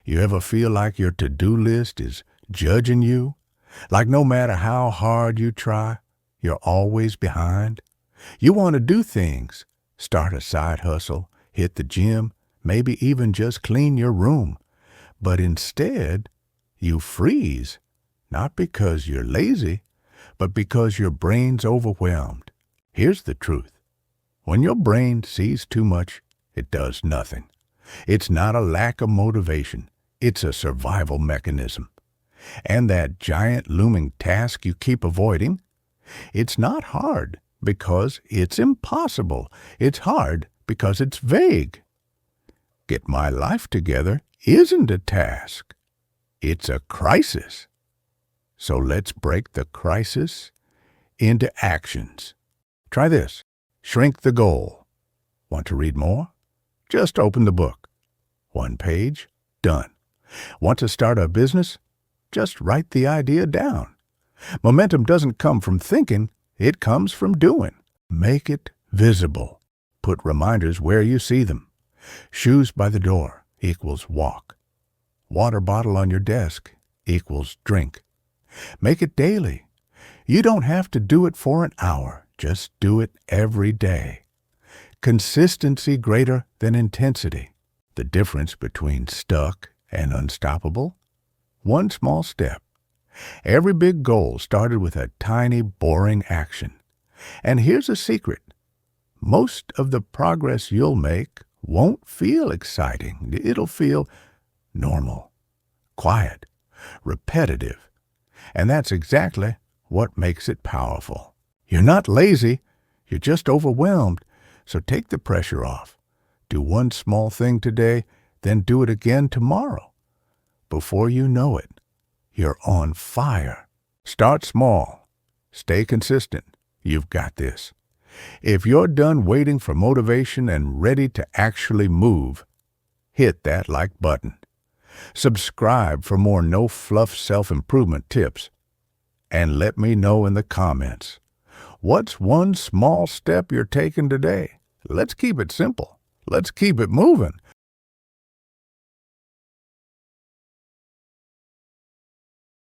You ever feel like your to-do list is judging you? Like no matter how hard you try, you're always behind? You want to do things. Start a side hustle, hit the gym, maybe even just clean your room. But instead, you freeze, not because you're lazy, but because your brain's overwhelmed. Here's the truth. When your brain sees too much, it does nothing. It's not a lack of motivation. It's a survival mechanism. And that giant looming task you keep avoiding, it's not hard because it's impossible. It's hard because it's vague. Get my life together isn't a task. It's a crisis. So let's break the crisis into actions. Try this. Shrink the goal. Want to read more? Just open the book. One page, done. Want to start a business? Just write the idea down. Momentum doesn't come from thinking, it comes from doing. Make it visible. Put reminders where you see them. Shoes by the door equals walk. Water bottle on your desk equals drink. Make it daily. You don't have to do it for an hour. Just do it every day. Consistency greater than intensity. The difference between stuck and unstoppable? One small step. Every big goal started with a tiny, boring action. And here's a secret. Most of the progress you'll make won't feel exciting. It'll feel normal, quiet, repetitive. And that's exactly what makes it powerful. You're not lazy, you're just overwhelmed. So take the pressure off. Do one small thing today, then do it again tomorrow. Before you know it, you're on fire. Start small. Stay consistent. You've got this. If you're done waiting for motivation and ready to actually move, hit that like button. Subscribe for more no-fluff self-improvement tips. And let me know in the comments. What's one small step you're taking today? Let's keep it simple. Let's keep it moving.